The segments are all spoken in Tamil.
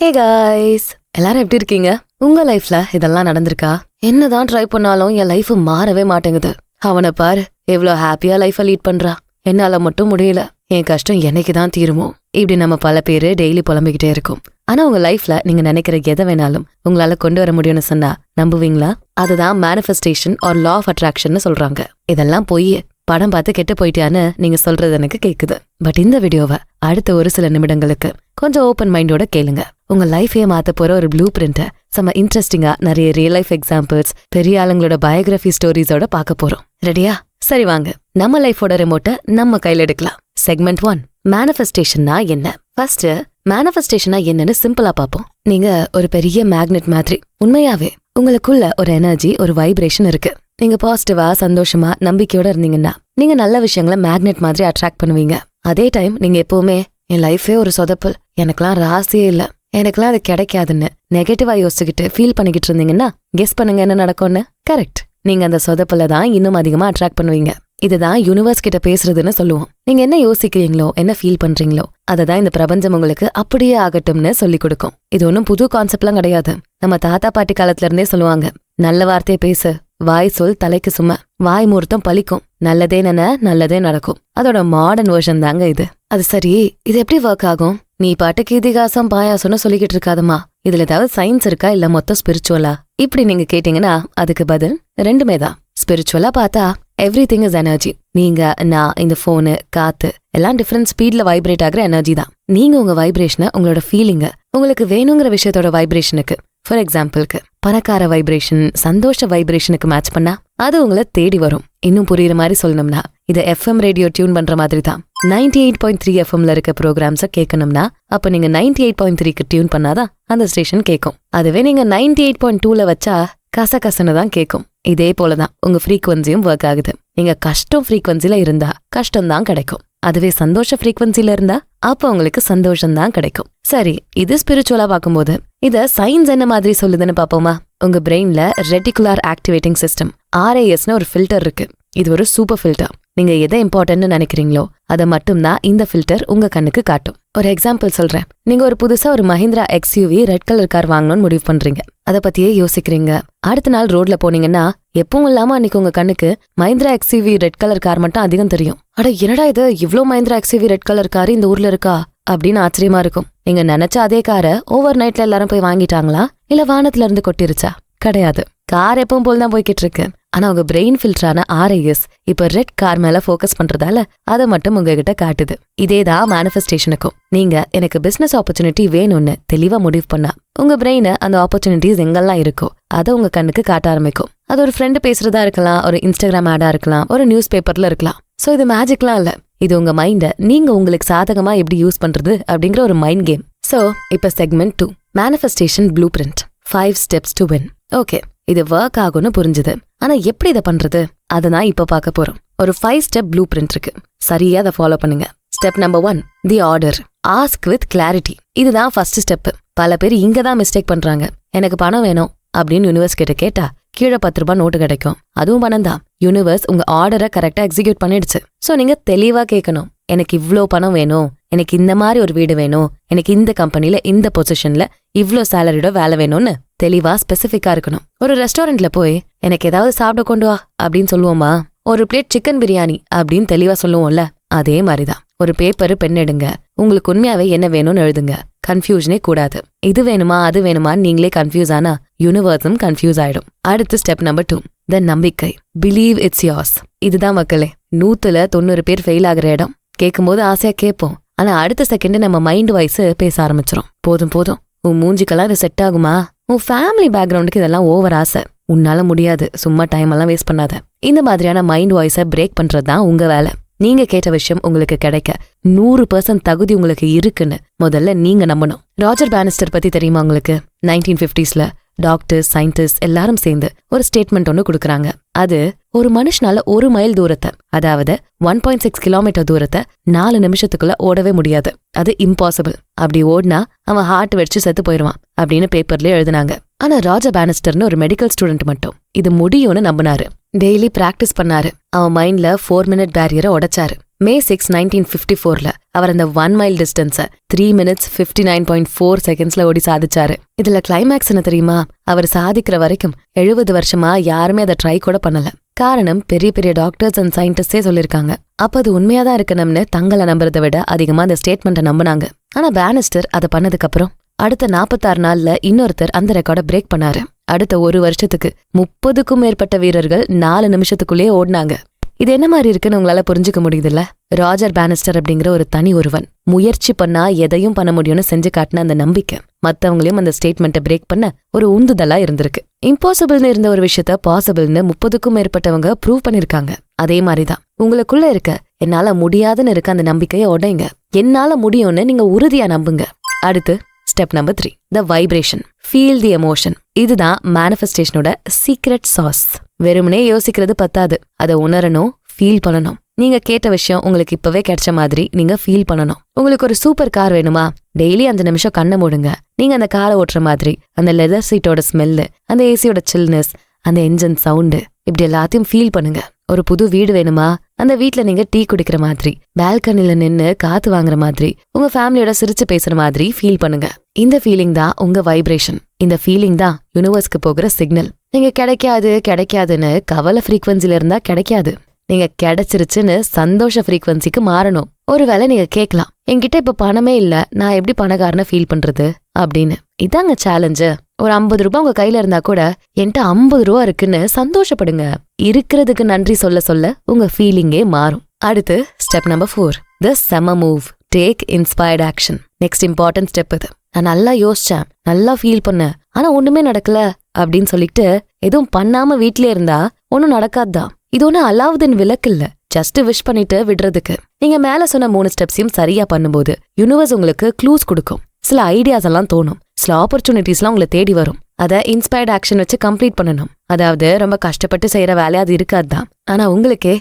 ஹே காய்ஸ், எல்லாரும் எப்படி இருக்கீங்க? உங்க லைஃப்ல இதெல்லாம் நடந்திருக்கா? என்னதான் ட்ரை பண்ணாலும் என் லைஃப் மாறவே மாட்டேங்குது. அவனை பாரு, எவ்வளோ ஹாப்பியா லைஃபை லீட் பண்றா. என்னால மட்டும் முடியல. என் கஷ்டம் என்னைக்குதான் தீருமோ? இப்படி நம்ம பல பேரு டெய்லி புலம்பிக்கிட்டே இருக்கோம். ஆனா உங்க லைஃப்ல நீங்க நினைக்கிற எதை வேணாலும் உங்களால கொண்டு வர முடியும்னு சொன்னா நம்புவீங்களா? அதுதான் manifestation or law of attraction சொல்றாங்க. இதெல்லாம் போய் படம் பார்த்து கெட்டு போயிட்டியான்னு நீங்க சொல்றது எனக்கு கேக்குது. பட் இந்த வீடியோவை அடுத்த ஒரு சில நிமிடங்களுக்கு கொஞ்சம் ஓப்பன் மைண்டோட கேளுங்க. உங்க லைஃபையே மாத்த போற ஒரு ப்ளூ பிரிண்ட செம்ம இன்ட்ரெஸ்டிங்கா நிறைய ரியல் லைஃப் எக்ஸாம்பிள்ஸ், பெரிய ஆளுங்களோட பயோகிராஃபி ஸ்டோரிஸோட பார்க்க போறோம். ரெடியா? சரி வாங்க, நம்ம லைஃபோட ரிமோட்டை நம்ம கையில எடுக்கலாம். செக்மெண்ட் 1, மேனிஃபெஸ்டேஷன்னா என்ன? ஃபர்ஸ்ட் மேனிஃபெஸ்டேஷனா என்னன்னு சிம்பிளா பார்ப்போம். நீங்க ஒரு பெரிய மேக்னெட் மாதிரி. உண்மையாவே உங்களுக்குள்ள ஒரு எனர்ஜி, ஒரு வைப்ரேஷன் இருக்கு. நீங்க பாசிட்டிவா, சந்தோஷமா, நம்பிக்கையோட இருந்தீங்கன்னா நீங்க நல்ல விஷயங்களை மேக்னெட் மாதிரி அட்ராக்ட் பண்ணுவீங்க. அதே டைம் நீங்க எப்பவுமே என் லைஃபே ஒரு சொதப்பல், எனக்கெல்லாம் ராசியே இல்ல, எனக்கெல்லாம் அது கிடைக்காதுன்னு நெகட்டிவா யோசிச்சுக்கிட்டு ஃபீல் பண்ணிக்கிட்டு இருந்தீங்கன்னா கெஸ் பண்ணுங்க என்ன நடக்கும்னு. கரெக்ட், நீங்க அந்த சொதப்பல தான் இன்னும் அதிகமா அட்ராக்ட் பண்ணுவீங்க. இதுதான் யூனிவர்ஸ் கிட்ட பேசுறதுன்னு சொல்லுவோம். நீங்க என்ன யோசிக்கிறீங்களோ, என்ன ஃபீல் பண்றீங்களோ அததான் இந்த பிரபஞ்சம் உங்களுக்கு அப்படியே ஆகட்டும்னு சொல்லி கொடுக்கும். இது ஒன்னும் புது கான்செப்ட்லாம் கிடையாது. நம்ம தாத்தா பாட்டி காலத்துல இருந்தே சொல்லுவாங்க, நல்ல வார்த்தையை பேசு, வாய் சொல் தலைக்கு சும்மா, வாய் முகூர்த்தம் பலிக்கும், நல்லதே நினை நல்லதே நடக்கும். அதோட மாடர்ன் வெர்ஷன் தாங்க இது. அது சரி, இது எப்படி ஒர்க் ஆகும்? நீ பாட்டுக்கு இதிகாசம் பாயாசம்னு சொல்லிக்கிட்டு இருக்காதமா, இதுல ஏதாவது சயின்ஸ் இருக்கா இல்ல மொத்தம் ஸ்பிரிச்சுவலா? இப்படி நீங்க கேட்டீங்கன்னா அதுக்கு பதில் ரெண்டுமே தான். ஸ்பிரிச்சுவலா பார்த்தா எவ்ரிதிங் இஸ் எனர்ஜி. நீங்க, நான், இந்த போனு, காத்து எல்லாம் டிஃபரெண்ட் ஸ்பீட்ல வைப்ரேட் ஆகுற எனர்ஜி தான். நீங்க உங்க வைப்ரேஷனை, உங்களோட ஃபீலிங்க உங்களுக்கு வேணுங்கிற விஷயத்தோட வைப்ரேஷனுக்கு, ஃபார் எக்ஸாம்பிளுக்கு பணக்கார வைப்ரேஷன், சந்தோஷ வைப்ரேஷனுக்கு மேட்ச் பண்ணா அது உங்களை தேடி வரும். இன்னும் புரியுற மாதிரி சொல்லணும்னா இது FM ரேடியோ டியூன் பண்ற மாதிரி தான். 98.3 FMல இருக்க ப்ரோக்ராம்ஸை கேட்கணும்னா அப்ப நீங்க 98.3க்கு டியூன் பண்ணாதான் அந்த ஸ்டேஷன் கேட்கும். அதுவே நீங்க 98.2ல வச்சா கசகசன்னு தான் கேட்கும். இதே போலதான் உங்க ஃப்ரீக்வன்சியும் ஒர்க் ஆகுது. நீங்க கஷ்டம் ஃப்ரீக்வன்சில இருந்தா கஷ்டம் தான் கிடைக்கும். அதுவே சந்தோஷ ஃப்ரீக்வன்சில இருந்தா அப்ப உங்களுக்கு சந்தோஷம் தான் கிடைக்கும். சரி, இது ஸ்பிரிச்சுவலா பார்க்கும்போது இத சயின்ஸ் என்ன மாதிரி சொல்லுதுன்னு பாப்போமா? உங்க பிரெயின்ல ரெட்டிகுலர் ஆக்டிவேட்டிங் சிஸ்டம் RASன்னு ஒரு ஃபில்டர் இருக்கு. இது ஒரு சூப்பர் ஃபில்டர். நீங்க எதை இம்பார்ட்டன்ட்னு நினைக்கிறீங்களோ அதை மட்டும்தான் இந்த ஃபில்டர் உங்க கண்ணுக்கு காட்டும். ஒரு எக்ஸாம்பிள் சொல்றேன். நீங்க ஒரு புதுசா ஒரு Mahindra XUV red colour car வாங்கணும்னு முடிவு பண்றீங்க. அதை பத்தியே யோசிக்கிறீங்க. அடுத்த நாள் ரோட்ல போனீங்கன்னா எப்பவும் இல்லாம அன்னைக்கு உங்க கண்ணுக்கு Mahindra XUV red colour car மட்டும் அதிகம் தெரியும். அட என்னடா இது, இவ்ளோ Mahindra XUV red colour car இந்த ஊர்ல இருக்கா அப்படின்னு ஆச்சரியமா இருக்கும். நீங்க நினைச்ச அதே காரை ஓவர் நைட்ல எல்லாரும் போய் வாங்கிட்டாங்களா இல்ல வானத்துல இருந்து கொட்டிருச்சா? கிடையாது. கார் எப்பவும் போல் தான் போய்கிட்டு இருக்கு. ஆனா உங்க பிரெயின் ஃபில்டரான RAS இப்ப ரெட் கார் மேல ஃபோக்கஸ் பண்றதால அதை மட்டும் உங்ககிட்ட காட்டுது. இதேதான் மேனிஃபெஸ்டேஷனுக்கும். நீங்க எனக்கு பிசினஸ் ஆப்பர்ச்சுனிட்டி வேணும்னு தெளிவா முடிவு பண்ணா உங்க பிரெயினை அந்த ஆப்பர்ச்சுனிட்டிஸ் எங்கெல்லாம் இருக்கோ அதை உங்க கண்ணுக்கு காட்ட ஆரம்பிக்கும். அது ஒரு ஃப்ரெண்டு பேசுறதா இருக்கலாம், ஒரு இன்ஸ்டாகிராம் ஆடா இருக்கலாம், ஒரு நியூஸ் பேப்பர்ல இருக்கலாம். சோ இது மேஜிக்லாம் இல்ல. இது உங்க மைண்ட நீங்க உங்களுக்கு சாதகமா எப்படி யூஸ் பண்றது அப்படிங்கிற ஒரு மைண்ட் கேம். சோ இப்ப segment 2, manifestation blue print 5 steps to win. Okay, இது ஒர்க் ஆகும்னு புரிஞ்சுது. ஆனா எப்படி இதை பண்றது அதான் இப்ப பார்க்க போறோம். ஒரு 5 step ப்ளூ பிரிண்ட் இருக்கு. சரியா அதை ஃபாலோ பண்ணுங்க. Step number 1, the order. Ask with clarity. இதுதான் ஃபர்ஸ்ட் ஸ்டெப். பல பேர் இங்க தான் மிஸ்டேக் பண்றாங்க. எனக்கு பணம் வேணும் அப்படின்னு யூனிவர்ஸ் கிட்ட கேட்டா கீழே 10 ரூபாய் நோட்டு கிடைக்கும். அதுவும் பணம் தான். யூனிவர்ஸ் உங்க ஆர்டரை கரெக்டா எக்ஸிக்யூட் பண்ணிடுச்சு. சோ நீங்க தெளிவா கேட்கணும், எனக்கு இவ்ளோ பணம் வேணும், எனக்கு இந்த மாதிரி ஒரு வீடு வேணும், எனக்கு இந்த கம்பெனில இந்த பொசிஷன்ல இவ்ளோ சேலரியோட வேலை வேணும்னு தெளிவா ஸ்பெசிஃபிக்கா இருக்கணும். ஒரு ரெஸ்டாரண்ட்ல போய் எனக்கு ஏதாவது சாப்பிட கொண்டு வா அப்படின்னு சொல்லுவோமா? ஒரு பிளேட் சிக்கன் பிரியாணி அப்படின்னு தெளிவா சொல்லுவோம்ல, அதே மாதிரிதான். ஒரு பேப்பர், பென் எடுங்க, உங்களுக்கு உண்மையாவே என்ன வேணும்னு எழுதுங்க. கன்ஃபியூஷனே கூடாது. இது வேணுமா அது வேணுமான்னு நீங்களே கன்ஃபியூஸ் ஆனா யூனிவர்ஸும் கன்ஃபியூஸ் ஆயிடும். அடுத்து ஸ்டெப் நம்பர் 2, த நம்பிக்கை. Believe it's yours. இதுதான் மக்களே 100ல 90 பேர் ஃபெயில் ஆகுற இடம். கேட்கும்போது ஆசையா கேட்போம், ஆனா அடுத்த செகண்ட் நம்ம மைண்ட் வாய்ஸ் பேச ஆரம்பிச்சிரும். போதும் போதும், உன் மூஞ்சிக்கெல்லாம் இது செட் ஆகுமா? உன் ஃபேமிலி பேக்ரவுண்டுக்கு இதெல்லாம் ஓவர் ஆசை, உன்னால முடியாது, சும்மா டைம் எல்லாம் வேஸ்ட் பண்ணாத. இந்த மாதிரியான மைண்ட் வாய்ஸை பிரேக் பண்றதுதான் உங்க வேலை. நீங்க கேட்ட விஷயம் உங்களுக்கு கிடைக்க 100% தகுதி உங்களுக்கு இருக்குன்னு முதல்ல நீங்க நம்பணும். ராஜர் பானிஸ்டர் பத்தி தெரியுமா உங்களுக்கு? 1950sல டாக்டர்ஸ், சயின்டிஸ்ட் எல்லாரும் சேர்ந்து ஒரு ஸ்டேட்மெண்ட் ஒன்னு கொடுக்கறாங்க. அது ஒரு மனுஷனால 1 மைல் தூரத்தை, அதாவது 1.6 கிலோமீட்டர் தூரத்தை 4 நிமிஷத்துக்குள்ள ஓடவே முடியாது. அது இம்பாசிபிள். அப்படி ஓடினா அவன் ஹார்ட் வெடிச்சு செத்து போயிருவான் அப்படின்னு பேப்பர்ல எழுதினாங்க. ஆனா ராஜர் பானிஸ்டர்னு ஒரு மெடிக்கல் ஸ்டூடெண்ட் மட்டும் இது முடியும்னு நம்பினாரு. டெய்லி பிராக்டிஸ் பண்ணாரு. அவன் மைண்ட்ல 4 minute பேரியரை உடைச்சாரு. May 6, 1954 அவர் அந்த 1 mile டிஸ்டன்ஸ 3 minutes 59.4 secondsல ஓடி சாதிச்சாரு. இதுல கிளைமேக்ஸ் என்ன தெரியுமா? அவர் சாதிக்கிற வரைக்கும் 70 வருஷமா யாருமே அதை ட்ரை கூட பண்ணல. காரணம், பெரிய பெரிய டாக்டர்ஸ் அண்ட் சயின்டிஸ்டே சொல்லிருக்காங்க. அப்ப அது உண்மையாதான் இருக்கணும்னு தங்களை நம்புறதை விட அதிகமா அந்த ஸ்டேட்மெண்ட்டை நம்பினாங்க. ஆனா பானிஸ்டர் அதை பண்ணதுக்கு அப்புறம் அடுத்த 46 நாள்ல இன்னொருத்தர் அந்த ரெக்கார்டை பிரேக் பண்ணாரு. அடுத்த 1 வருஷத்துக்கு 30க்கும் மேற்பட்ட வீரர்கள் 4 நிமிஷத்துக்குள்ளேயே ஓடினாங்க. இது என்ன மாதிரி இருக்குன்னு உங்களால புரிஞ்சுக்க முடியுதுல்ல? ராஜர் பானிஸ்டர் அப்படிங்கிற ஒரு தனி ஒருவன் முயற்சி பண்ணா எதையும் பண்ண முடியும்னு செஞ்சு காட்டின அந்த நம்பிக்கை மத்தவங்களையும் அந்த ஸ்டேட்மெண்ட்டை பிரேக் பண்ண ஒரு உந்துதலா இருந்திருக்கு. இம்பாசிபிள்னு இருந்த ஒரு விஷயத்த பாசிபிள்னு 30க்கும் மேற்பட்டவங்க ப்ரூவ் பண்ணிருக்காங்க. அதே மாதிரிதான் உங்களுக்குள்ள இருக்க என்னால முடியாதுன்னு இருக்க அந்த நம்பிக்கையை உடைங்க. என்னால முடியும்னு நீங்க உறுதியா நம்புங்க. அடுத்து ஸ்டெப் நம்பர் 3, த வைப்ரேஷன். ஃபீல் தி எமோஷன். இதுதான் மேனிஃபெஸ்டேஷனோட சீக்ரெட் சாஸ். வெறுமனே யோசிக்கிறது பத்தாது, அதை உணரணும், ஃபீல் பண்ணணும். நீங்க கேட்ட விஷயம் உங்களுக்கு இப்பவே கிடைச்ச மாதிரி நீங்க ஃபீல் பண்ணணும். உங்களுக்கு ஒரு சூப்பர் கார் வேணுமா? டெய்லி 5 நிமிஷம் கண்ணை மூடுங்க. நீங்க அந்த காரை ஓட்டுற மாதிரி அந்த லெதர் சீட்டோட ஸ்மெல்லு, அந்த ஏசியோட சில்னஸ், அந்த என்ஜின் சவுண்டு, இப்படி எல்லாத்தையும் ஃபீல் பண்ணுங்க. ஒரு புது வீடு வேணுமா? அந்த வீட்ல நீங்க டீ குடிக்கிற மாதிரி, பால்கனில நின்னு காத்து வாங்குற மாதிரி, உங்க ஃபேமிலியோட சிரிச்சு பேசுற மாதிரி ஃபீல் பண்ணுங்க. இந்த ஃபீலிங் தான் உங்க வைப்ரேஷன். இந்த ஃபீலிங் தான் யூனிவர்ஸ்க்கு போகிற சிக்னல். நீங்க கிடைக்காதுன்னு கவலை ஃப்ரீக்வன்சில இருந்தா கிடைக்காது. நீங்க கிடைச்சிருச்சுன்னு சந்தோஷ ஃப்ரீக்வன்சிக்கு மாறணும். ஒருவேளை நீங்க கேட்கலாம், என்கிட்ட இப்ப பணமே இல்ல, நான் எப்படி பணக்காரன ஃபீல் பண்றது அப்படின்னு. இதாங்க சேலஞ்சு. ஒரு 50 ரூபாய் உங்க கையில இருந்தா கூட என்கிட்ட 50 ரூபா இருக்குன்னு சந்தோஷப்படுங்க. இருக்கிறதுக்கு நன்றி சொல்ல சொல்ல உங்க ஃபீலிங்கே மாறும். அடுத்து ஸ்டெப் நம்பர் 4, த செம move. Take inspired action. Next important step இது. நான் நல்லா யோசிச்சேன், நல்லா ஃபீல் பண்ணேன், ஆனா ஒண்ணுமே நடக்கல அப்படின்னு சொல்லிட்டு எதுவும் பண்ணாம வீட்லயே இருந்தா ஒன்னும் நடக்காதுதான். இது ஒண்ணு அலாவுதீன் விளக்கு இல்ல, ஜஸ்ட் விஷ் பண்ணிட்டு விடுறதுக்கு. நீங்க மேல சொன்ன 3 ஸ்டெப்ஸையும் சரியா பண்ணும்போது யூனிவர்ஸ் உங்களுக்கு க்ளூஸ் கொடுக்கும். சில ஐடியாஸ் எல்லாம் தோணும், சில ஆப்பர்ச்சுனிட்டிஸ்லாம் உங்களை தேடி வரும். அதை இன்ஸ்பயர்ட் ஆக்ஷன் வச்சு கம்ப்ளீட் பண்ணணும். அதாவது ரொம்ப கஷ்டப்பட்டு செய்யற வேலையா அது இருக்காதுதான், ஆனா உங்களுக்கே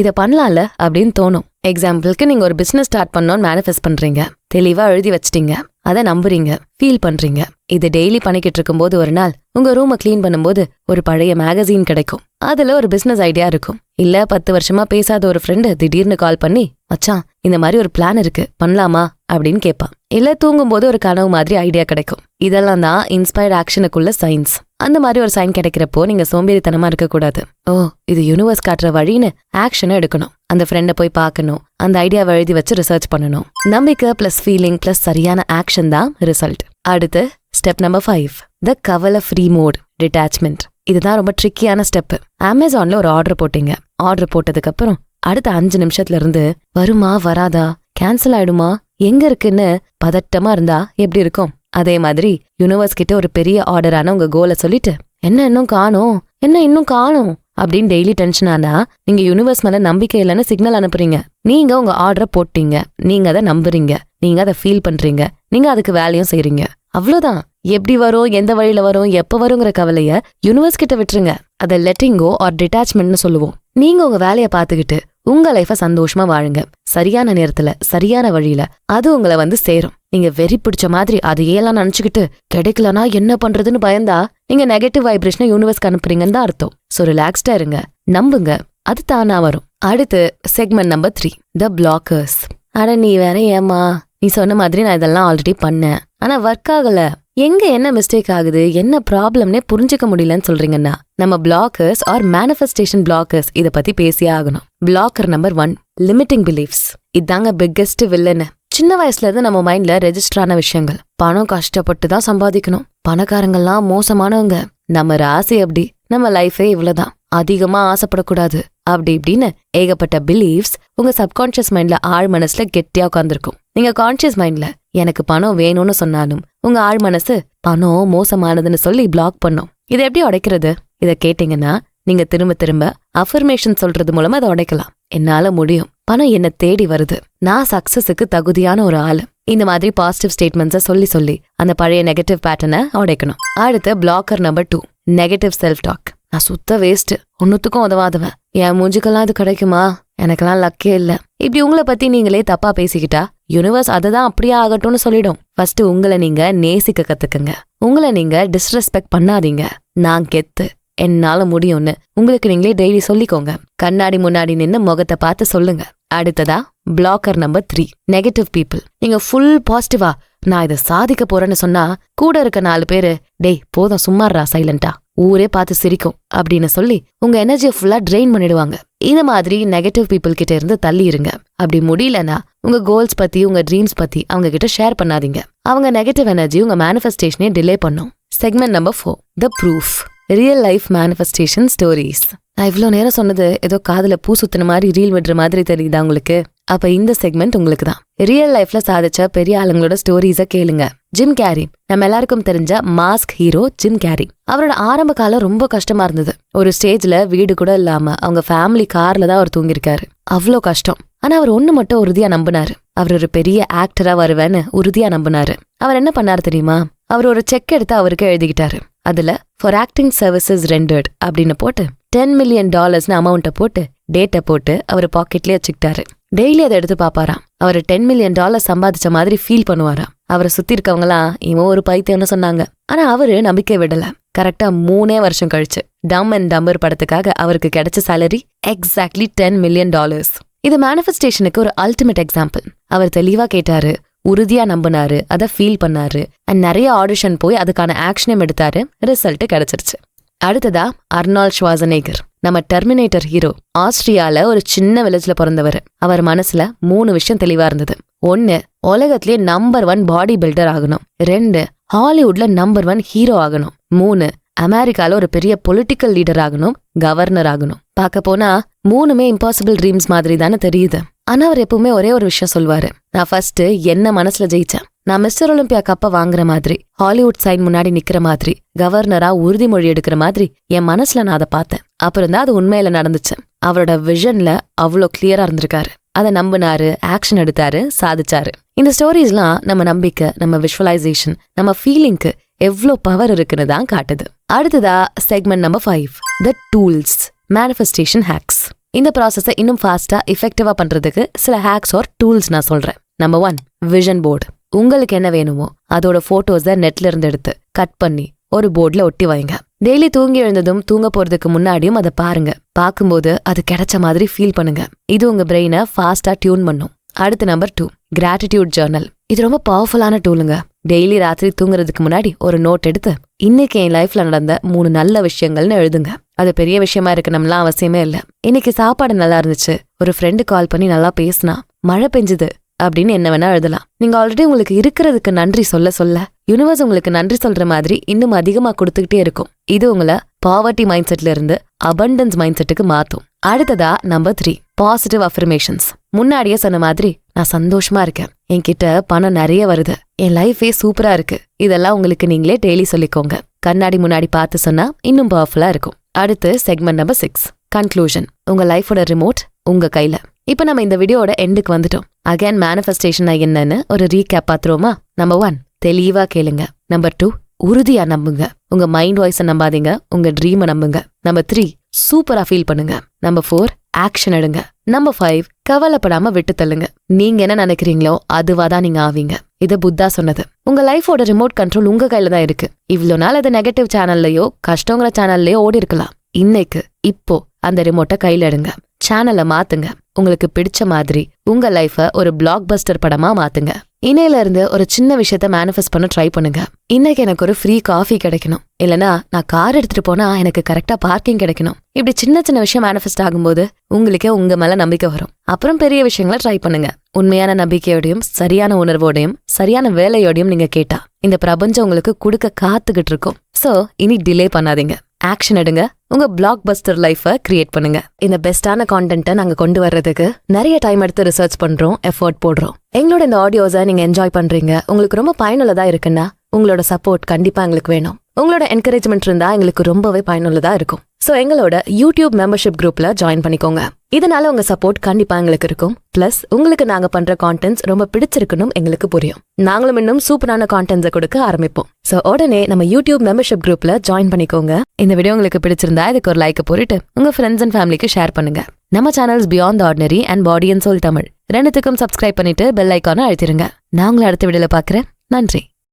இதை பண்ணலாம்ல அப்படின்னு தோணும். எக்ஸாம்பிளுக்கு நீங்க ஒரு பிசினஸ் ஸ்டார்ட் பண்ணணும்னு மேனிஃபெஸ்ட் பண்றீங்க. தெளிவா எழுதி வச்சிட்டீங்க, அதை நம்புறீங்க, ஃபீல் பண்றீங்க. இது டெய்லி பண்ணிக்கிட்டு இருக்கும்போது ஒரு நாள் உங்க ரூமை கிளீன் பண்ணும்போது ஒரு பழைய மேகசீன் கிடைக்கும். அதுல ஒரு பிசினஸ் ஐடியா இருக்கும். இல்ல 10 வருஷமா பேசாத ஒரு ஃப்ரெண்டு திடீர்னு கால் பண்ணி, மச்சான் இந்த மாதிரி ஒரு பிளான் இருக்கு, பண்ணலாமா அப்படின்னு கேட்பான். இல்ல தூங்கும்போது ஒரு கனவு மாதிரி ஐடியா கிடைக்கும். இதெல்லாம் தான் இன்ஸ்பயர்ட் ஆக்ஷனுக்குள்ள சயின்ஸ். அந்த மாதிரி ஒரு சைன் கிடைக்கிறப்போ நீங்க சோம்பேறித்தனமா இருக்க கூடாது. இது யூனிவர்ஸ் காட்டுற வழின்னு ஆக்ஷனை எடுக்கணும். அந்த ஃப்ரெண்டை போய் பார்க்கணும், அந்த ஐடியாவை எழுதி வச்சு ரிசர்ச் பண்ணணும். நம்பிக்கை பிளஸ் ஃபீலிங் பிளஸ் சரியான ஆக்ஷன் தான் ரிசல்ட். அடுத்து ஸ்டெப் நம்பர் 5, த கவலை ஃப்ரீ மோட். டிட்டாச்மெண்ட். இதுதான் ரொம்ப ட்ரிக்கியான ஸ்டெப். அமேசான்ல ஒரு ஆர்டர் போட்டீங்க. ஆர்டர் போட்டதுக்கு அப்புறம் அடுத்த 5 நிமிஷத்துல இருந்து வருமா வராதா, கேன்சல் ஆயிடுமா, எங்க இருக்குன்னு பதட்டமா இருந்தா எப்படி இருக்கும்? அதே மாதிரி யூனிவர்ஸ் கிட்ட ஒரு பெரிய ஆர்டரான உங்க கோலை சொல்லிட்டு என்ன இன்னும் காணோம் அப்படின்னு டெய்லி டென்ஷன் ஆனா நீங்க யூனிவர்ஸ் மேல நம்பிக்கை இல்லைன்னு சிக்னல் அனுப்புறீங்க. நீங்க உங்க ஆர்டரை போட்டீங்க, நீங்க அதை நம்புறீங்க, நீங்க அதை ஃபீல் பண்றீங்க, நீங்க அதுக்கு வேலையும் செய்றீங்க. அவ்வளவுதான். எப்படி வரும், எந்த வழியில வரும், எப்ப வருங்கிற கவலைய யூனிவர்ஸ் கிட்ட விட்டுருங்க. அதை லெட்டிங் கோ ஆர் டிட்டாச்மெண்ட்னு சொல்லுவோம். நீங்க உங்க வேலையை பார்த்துக்கிட்டு உங்க லைஃப சந்தோஷமா வாழுங்க. சரியான நேரத்துல சரியான வழியில அது உங்களை வந்து சேரும். நீங்க வெறி பிடிச்ச மாதிரி அதையெல்லாம் நினைச்சுக்கிட்டு கிடைக்கலனா என்ன பண்றதுன்னு பயந்தா நீங்க நெகட்டிவ் வைப்ரேஷனை யூனிவர்ஸ்க்கு அனுப்புறீங்கன்னு தான் அர்த்தம். சோ ரிலாக்ஸ்டா இருங்க, நம்புங்க, அது தானா வரும். அடுத்து செக்மெண்ட் நம்பர் 3, த பிளாக்கர்ஸ். அட நீ வேற ஏமா, நீ சொன்ன மாதிரி நான் இதெல்லாம் ஆல்ரெடி பண்ணேன், ஆனா ஒர்க் ஆகல, எங்க என்ன மிஸ்டேக் ஆகுது, என்ன ப்ராப்ளம்னே புரிஞ்சுக்க முடியலன்னு சொல்றீங்கன்னா நம்ம பிளாக்கர்ஸ் ஆர் மேனிஃபெஸ்டேஷன் பிளாக்கர்ஸ் இத பத்தி பேசியே ஆகணும். Blogger number 1, limiting beliefs. இதாங்க பிக்கெஸ்ட் வில்லன். சின்ன வயசுல இருந்து நம்ம மைண்ட்ல ரெஜிஸ்டர் ஆன விஷயங்கள். பணம் கஷ்டப்பட்டு தான் சம்பாதிக்கணும், பணக்காரங்கள்லாம் மோசமானவங்க, நம்ம ராசி அப்படி, நம்ம லைஃபே இவ்வளவுதான், அதிகமா ஆசைப்படக்கூடாது, அப்படி இப்படின்னு ஏகப்பட்ட பிலீவ்ஸ் உங்க சப்கான்ஷியஸ் மைண்ட்ல ஆழ் மனசுல கெட்டியா உட்கார்ந்துருக்கும். நீங்க கான்ஷியஸ் மைண்ட்ல எனக்கு பணம் வேணும்னு சொன்னாலும் உங்க ஆழ் மனசு பணம் மோசமானதுன்னு சொல்லி பிளாக் பண்ணும். இதை எப்படி உடைக்கிறது? இதை கேட்டீங்கன்னா நீங்க திரும்ப திரும்ப அஃபர்மேஷன் சொல்றது மூலமா அதை உடைக்கலாம். என்னால முடியும், பணம் என்ன தேடி வருது, நான் சக்சஸுக்கு தகுதியான ஒரு ஆளு, இந்த மாதிரி பாசிட்டிவ் ஸ்டேட்மெண்ட்ஸை சொல்லி அந்த பழைய நெகட்டிவ் பேட்டர்னை உடைக்கணும். அடுத்து blocker number 2, negative self talk. நான் சுத்த வேஸ்ட், ஒன்னுத்துக்கும் உதவாதவன், என் மூஞ்சுக்கெல்லாம் இது கிடைக்குமா, எனக்கெல்லாம் லக்கே இல்ல, இப்படி உங்களை பத்தி நீங்களே தப்பா பேசிக்கிட்டா யூனிவர்ஸ் அதை தான் அப்படியே ஆகட்டும்னு சொல்லிடும். ஃபர்ஸ்ட் உங்களை நீங்க நேசிக்க கத்துக்குங்க. உங்களை நீங்க டிஸ்ரெஸ்பெக்ட் பண்ணாதீங்க. நான் கெத்து, என்னால முடியும்னு உங்களுக்கு நீங்களே டெய்லி சொல்லிக்கோங்க. கண்ணாடி முன்னாடி நின்னு முகத்தை பார்த்து சொல்லுங்க, அடுத்ததா பிளாக்கர் நம்பர் 3, நெகட்டிவ் பீப்புள். நீங்க ஃபுல் பாசிட்டிவா நான் இதை சாதிக்க போறேன்னு சொன்னா கூட இருக்க 4 பேரு டேய் போதும் சும்மாறா சைலண்டா ஊரே பார்த்து சிரிக்கும் அப்படின்னு சொல்லி உங்க எனர்ஜியை ஃபுல்லா ட்ரெயின் பண்ணிடுவாங்க. இந்த மாதிரி நெகட்டிவ் பீப்புள் கிட்ட இருந்து தள்ளி இருங்க. அப்படி முடியலன்னா உங்க கோல்ஸ் பத்தி உங்க ட்ரீம்ஸ் பத்தி அவங்க கிட்ட ஷேர் பண்ணாதீங்க. அவங்க நெகட்டிவ் எனர்ஜி உங்க மேனிஃபெஸ்டேஷனே டிலே பண்ணும். Segment number 4, the proof, real life manifestation stories. நான் இவ்வளோ நேரம் சொன்னது ஏதோ காதுல பூ சுத்தின மாதிரி ரீல் விடுற மாதிரி தெரியுதா உங்களுக்கு? அப்ப இந்த செக்மெண்ட் உங்களுக்கு தான். ரியல் லைஃப்ல சாதிச்ச பெரிய ஆளுங்களோட ஸ்டோரிஸ கேளுங்க. ஜிம் கேரி, நம்ம எல்லாருக்கும் தெரிஞ்ச மாஸ்க் ஹீரோ ஜிம் கேரி. அவரோட ஆரம்ப காலம் ரொம்ப கஷ்டமா இருந்தது. ஒரு ஸ்டேஜ்ல வீடு கூட இல்லாம அவங்க ஃபேமிலி கார்ல தான் அவர் தூங்கிருக்காரு. அவ்வளோ கஷ்டம். ஆனா அவர் ஒண்ணு மட்டும் உறுதியா நம்பினாரு. அவர் ஒரு பெரிய ஆக்டரா வருவேன்னு உறுதியா நம்பினாரு. அவர் என்ன பண்ணாரு தெரியுமா? அவர் ஒரு செக் எடுத்து அவருக்கு எழுதிக்கிட்டாரு. அதுல ஃபார் ஆக்டிங் சர்வீசஸ் ரெண்டர்ட் அப்படின்னு போட்டு $10 million அமௌண்ட்டை போட்டு டேட்டை போட்டு அவர் பாக்கெட்லயே வச்சுக்கிட்டாரு. டெய்லி அதை எடுத்து பாப்பாராம். அவர் $10 million சம்பாதிச்ச மாதிரி ஃபீல் பண்ணுவாராம். அவரை சுத்தி இருக்கவங்களாம் இவன் ஒரு பைத்தியம்னு சொன்னாங்க. ஆனா அவரு நம்பிக்கை விடல. கரெக்டா 3 வருஷம் கழிச்சு டம் அண்ட் டம்பர் படத்துக்காக அவருக்கு கிடைச்ச சேலரி எக்ஸாக்ட்லி $10 million. இது மேனிஃபெஸ்டேஷனுக்கு ஒரு அல்டிமேட் எக்ஸாம்பிள். அவர் தெளிவா கேட்டாரு, உறுதியா நம்பினாரு, அதை ஃபீல் பண்ணாரு அண்ட் நிறைய ஆடிஷன் போய் அதுக்கான ஆக்ஷனும் எடுத்தாரு. ரிசல்ட் கிடைச்சிருச்சு. அடுத்ததா அர்னால்ட் ஷ்வார்ஸெனெகர், நம்ம டெர்மினேட்டர் ஹீரோ. ஆஸ்திரியால ஒரு சின்ன வில்லேஜ்ல பிறந்தவர். அவர் மனசுல 3 விஷயம் தெளிவா இருந்தது. 1, உலகத்திலேயே நம்பர் 1 பாடி பில்டர் ஆகணும். 2, ஹாலிவுட்ல நம்பர் 1 ஹீரோ ஆகணும். 3, அமெரிக்கால ஒரு பெரிய பொலிட்டிக்கல் லீடர் ஆகணும், கவர்னர் ஆகணும். பார்க்க போனா 3மே இம்பாசிபிள் ட்ரீம்ஸ் மாதிரி தானே தெரியுது. ஆனா அவர் எப்பவுமே ஒரே ஒரு விஷயம் சொல்வாரு, நான் ஃபர்ஸ்ட் என்ன மனசுல ஜெயிச்சேன். நான் மிஸ்டர் ஒலிம்பியா கப்பை வாங்குற மாதிரி, ஹாலிவுட் சைன் முன்னாடி நிக்கிற மாதிரி, கவர்னரா உறுதிமொழி எடுக்கிற மாதிரி என் மனசுல நான் அதை பார்த்தேன். அப்புறம் தான் அது உண்மையில நடந்துச்சு. அவரோட விஷன்ல அவ்வளோ கிளியரா இருந்திருக்காரு. அதை நம்பினாரு, ஆக்ஷன் எடுத்தாரு, சாதிச்சாரு. இந்த ஸ்டோரிஸ்லாம் நம்ம நம்பிக்கை, நம்ம விஷுவலைசேஷன், நம்ம ஃபீலிங்க்கு எவ்வளோ பவர் இருக்குன்னு தான் காட்டுது. அடுத்ததா செக்மெண்ட் நம்பர் 5, த டூல்ஸ், மேனிஃபெஸ்டேஷன் ஹேக்ஸ். இந்த ப்ராசஸை இன்னும் ஃபாஸ்டா எஃபெக்டிவா பண்றதுக்கு சில ஹேக்ஸ் ஆர் டூல்ஸ் நான் சொல்றேன். Number 1, vision board. உங்களுக்கு என்ன வேணுமோ அதோட போட்டோஸை நெட்ல இருந்து எடுத்து கட் பண்ணி ஒரு போர்ட்ல ஒட்டி வைங்க. டெய்லி தூங்கி எழுந்ததும் தூங்க போறதுக்கு முன்னாடியும் அதை பாருங்க. பார்க்கும்போது அது கிடைச்ச மாதிரி ஃபீல் பண்ணுங்க. இது உங்க பிரெயினை ஃபாஸ்டா டியூன் பண்ணும். அடுத்து நம்பர் 2, கிராட்டிடியூட் ஜர்னல். இது ரொம்ப பவர்ஃபுல்லான டூலுங்க. டெய்லி ராத்திரி தூங்குறதுக்கு முன்னாடி ஒரு நோட் எடுத்து இன்னைக்கு என் லைஃப்ல நடந்த 3 நல்ல விஷயங்கள்னு எழுதுங்க. அது பெரிய விஷயமா இருக்கணும்லாம் அவசியமே இல்ல. இன்னைக்கு சாப்பாடு நல்லா இருந்துச்சு, ஒரு ஃப்ரெண்டு கால் பண்ணி நல்லா பேசினா, மழை பெஞ்சுது அப்படின்னு என்ன வேணா எழுதலாம். நீங்க ஆல்ரெடி உங்களுக்கு இருக்கிறதுக்கு நன்றி சொல்ல சொல்ல யூனிவர்ஸ் உங்களுக்கு நன்றி சொல்ற மாதிரி இன்னும் அதிகமா கொடுத்துக்கிட்டே இருக்கும். இது உங்களை பாவர்ட்டி மைண்ட் செட்ல இருந்து அபண்டன்ஸ் மைண்ட் செட்டுக்கு மாத்தும். அடுத்ததா நம்பர் 3, பாசிட்டிவ் அஃபர்மேஷன்ஸ். முன்னாடியே சொன்ன மாதிரி நான் சந்தோஷமா இருக்கேன், என்கிட்ட பணம் நிறைய வருது, என் லைஃபே சூப்பரா இருக்கு. இதெல்லாம் உங்களுக்கு நீங்களே டெய்லி சொல்லிக்கோங்க. கண்ணாடி முன்னாடி பார்த்து சொன்னா இன்னும் பவர்ஃபுல்லா இருக்கும். அடுத்து செக்மெண்ட் நம்பர் 6, கன்க்ளூஷன். உங்க லைஃபோட ரிமோட் உங்க கையில. இப்ப நம்ம இந்த வீடியோட எண்டுக்கு வந்துட்டோம். அகைன் மேனிஃபெஸ்டேஷன் என்னன்னு ஒரு ரீகேப் பாத்துருவோமா? நம்பர் 1, தெளிவா கேளுங்க. நம்பர் 2, உறுதியா நம்புங்க. உங்க மைண்ட் வாய்ஸை நம்பாதீங்க, உங்க ட்ரீமை நம்புங்க. நம்பர் 3, சூப்பரா ஃபீல் பண்ணுங்க. நம்பர் 4, ஆக்ஷன் எடுங்க. நம்பர் 5, கவலைப்படாம விட்டு தள்ளுங்க. நீங்க என்ன நினைக்கிறீங்களோ அதுவாதான் நீங்க ஆவீங்க. இது புத்தா சொன்னது. உங்க லைஃபோட ரிமோட் கண்ட்ரோல் உங்க கையில தான் இருக்கு. இவ்ளோ நாள் அது நெகட்டிவ் சேனல்லையோ கஷ்டங்கிற சேனல்லயோ ஓடி இருக்கலாம். இன்னைக்கு இப்போ அந்த ரிமோட்டை கையில எடுங்க. சேனலை மாத்துங்க. உங்களுக்கு பிடிச்ச மாதிரி உங்க லைஃப ஒரு பிளாக் பஸ்டர் படமா மாத்துங்க. இன்னையில இருந்து ஒரு சின்ன விஷயத்த மேனிஃபெஸ்ட் பண்ண ட்ரை பண்ணுங்க. இன்னைக்கு எனக்கு ஒரு ஃப்ரீ காஃபி கிடைக்கணும், இல்லனா நான் கார் எடுத்துட்டு போனா எனக்கு கரெக்டா பார்க்கிங் கிடைக்கணும். இப்படி சின்ன சின்ன விஷயம் மேனிஃபெஸ்ட் ஆகும்போது உங்களுக்கே உங்க மேல நம்பிக்கை வரும். அப்புறம் பெரிய விஷயங்களை ட்ரை பண்ணுங்க. உண்மையான நம்பிக்கையோடையும் சரியான உணர்வோடையும் சரியான வேலையோடையும் நீங்க கேட்டா இந்த பிரபஞ்சம் உங்களுக்கு கொடுக்க காத்துக்கிட்டு இருக்கும். சோ இனி டிலே பண்ணாதீங்க, ஆக்ஷன் எடுங்க. உங்க பிளாக் பஸ்டர் லைஃபை கிரியேட் பண்ணுங்க. இந்த பெஸ்டான கான்டென்ட்டை நாங்க கொண்டு வர்றதுக்கு நிறைய டைம் எடுத்து ரிசர்ச் பண்றோம், எஃபர்ட் போடுறோம். எங்களோட இந்த ஆடியோஸை நீங்க என்ஜாய் பண்றீங்க, உங்களுக்கு ரொம்ப பயனுள்ளதா இருக்குன்னா உங்களோட சப்போர்ட் கண்டிப்பா எங்களுக்கு வேணும். உங்களோட என்கரேஜ்மெண்ட் இருந்தா எங்களுக்கு ரொம்பவே பயனுள்ளதா இருக்கும். சோ எங்களோட யூடியூப் மெம்பர்ஷிப் குரூப்ல ஜாயின் பண்ணிக்கோங்க. இதனால உங்க சப்போர்ட் கண்டிப்பா எங்களுக்கு இருக்கும். பிளஸ் உங்களுக்கு நாங்க பண்ற கான்டென்ட்ஸ் ரொம்ப பிடிச்சிருக்கணும் எங்களுக்கு புரியும். நாங்களும் இன்னும் சூப்பரான கான்டென்ட்ஸை கொடுக்க ஆரம்பிப்போம். சோ உடனே நம்ம யூடியூப் மெம்பர்ஷிப் குரூப்ல ஜாயின் பண்ணிக்கோங்க. இந்த வீடியோ உங்களுக்கு பிடிச்சிருந்தா இதுக்கு ஒரு லைக் போட்டுட்டு உங்க ஃப்ரெண்ட்ஸ் அண்ட் ஃபேமிலிக்கு ஷேர் பண்ணுங்க. நம்ம channels beyond the ordinary and body and soul Tamil ரெண்டுத்துக்கும் சப்ஸ்கிரைப் பண்ணிட்டு பெல் ஐக்கானை அழுத்திருங்க. நான் உங்களை அடுத்த வீடியோல பாக்குறேன். நன்றி.